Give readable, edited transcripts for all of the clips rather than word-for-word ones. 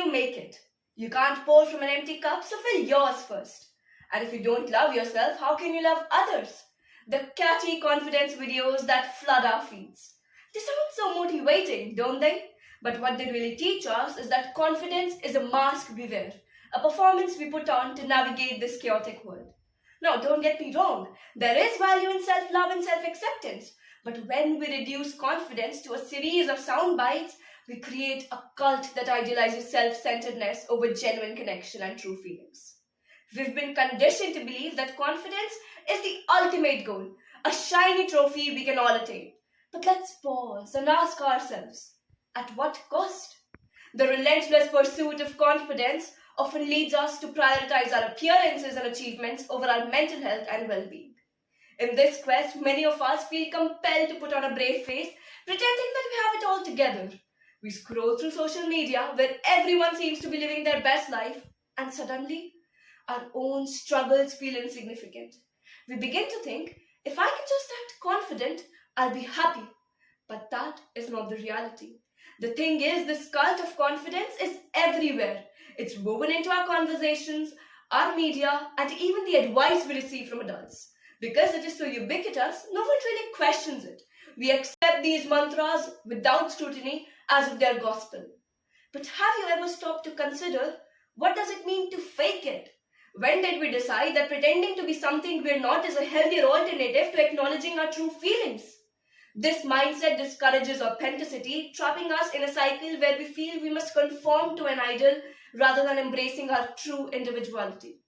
you make it. You can't pour from an empty cup, so fill yours first. And if you don't love yourself, how can you love others? The catchy confidence videos that flood our feeds. They sound so motivating, don't they? But what they really teach us is that confidence is a mask we wear, a performance we put on to navigate this chaotic world. Now, don't get me wrong, there is value in self-love and self-acceptance. But when we reduce confidence to a series of sound bites, we create a cult that idealizes self-centeredness over genuine connection and true feelings. We've been conditioned to believe that confidence is the ultimate goal, a shiny trophy we can all attain. But let's pause and ask ourselves, at what cost? The relentless pursuit of confidence often leads us to prioritize our appearances and achievements over our mental health and well-being. In this quest, many of us feel compelled to put on a brave face, pretending that we have it all together. We scroll through social media where everyone seems to be living their best life, and suddenly, our own struggles feel insignificant. We begin to think, if I can just act confident, I'll be happy. But that is not the reality. The thing is, this cult of confidence is everywhere. It's woven into our conversations, our media, and even the advice we receive from adults. Because it is so ubiquitous, no one really questions it. We accept these mantras without scrutiny as if they're gospel. But have you ever stopped to consider, what does it mean to fake it? When did we decide that pretending to be something we're not is a healthier alternative to acknowledging our true feelings? This mindset discourages authenticity, trapping us in a cycle where we feel we must conform to an idol rather than embracing our true individuality.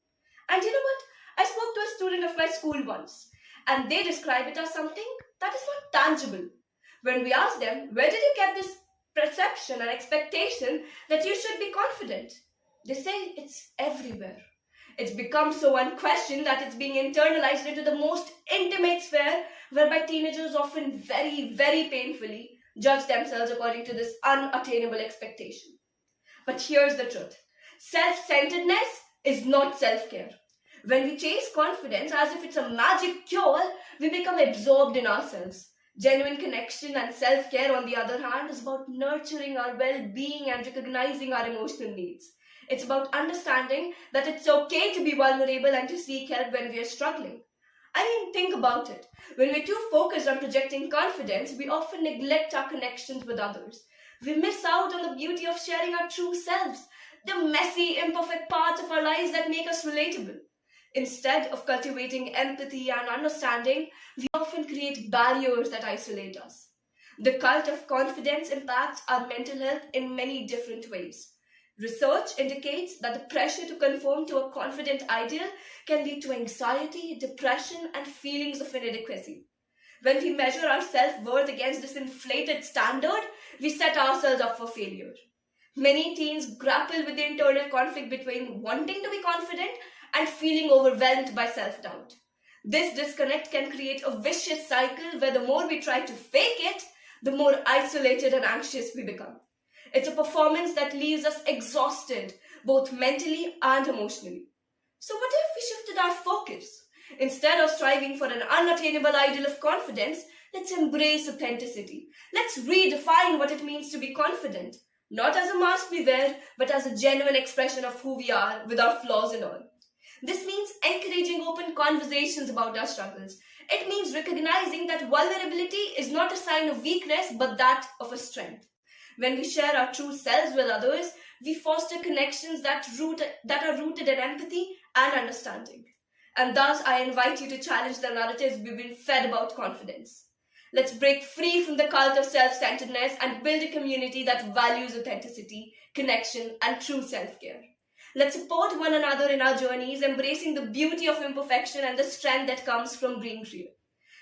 And you know what? I spoke to a student of my school once, and they describe it as something that is not tangible. When we asked them, where did you get this perception and expectation that you should be confident? They say it's everywhere. It's become so unquestioned that it's being internalized into the most intimate sphere, whereby teenagers often very, very painfully judge themselves according to this unattainable expectation. But here's the truth. Self-centeredness is not self-care. When we chase confidence as if it's a magic cure, we become absorbed in ourselves. Genuine connection and self-care, on the other hand, is about nurturing our well-being and recognizing our emotional needs. It's about understanding that it's okay to be vulnerable and to seek help when we are struggling. I mean, think about it. When we're too focused on projecting confidence, we often neglect our connections with others. We miss out on the beauty of sharing our true selves, the messy, imperfect parts of our lives that make us relatable. Instead of cultivating empathy and understanding, we often create barriers that isolate us. The cult of confidence impacts our mental health in many different ways. Research indicates that the pressure to conform to a confident ideal can lead to anxiety, depression, and feelings of inadequacy. When we measure our self-worth against this inflated standard, we set ourselves up for failure. Many teens grapple with the internal conflict between wanting to be confident and feeling overwhelmed by self-doubt. This disconnect can create a vicious cycle where the more we try to fake it, the more isolated and anxious we become. It's a performance that leaves us exhausted, both mentally and emotionally. So what if we shifted our focus? Instead of striving for an unattainable ideal of confidence, let's embrace authenticity. Let's redefine what it means to be confident, not as a mask we wear, but as a genuine expression of who we are with our flaws and all. This means encouraging open conversations about our struggles. It means recognizing that vulnerability is not a sign of weakness, but that of a strength. When we share our true selves with others, we foster connections that are rooted in empathy and understanding. And thus, I invite you to challenge the narratives we've been fed about confidence. Let's break free from the cult of self-centeredness and build a community that values authenticity, connection, and true self-care. Let's support one another in our journeys, embracing the beauty of imperfection and the strength that comes from being real.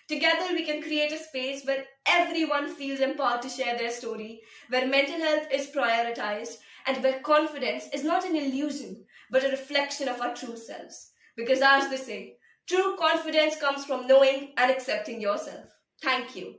Together, we can create a space where everyone feels empowered to share their story, where mental health is prioritized, and where confidence is not an illusion, but a reflection of our true selves. Because as they say, true confidence comes from knowing and accepting yourself. Thank you.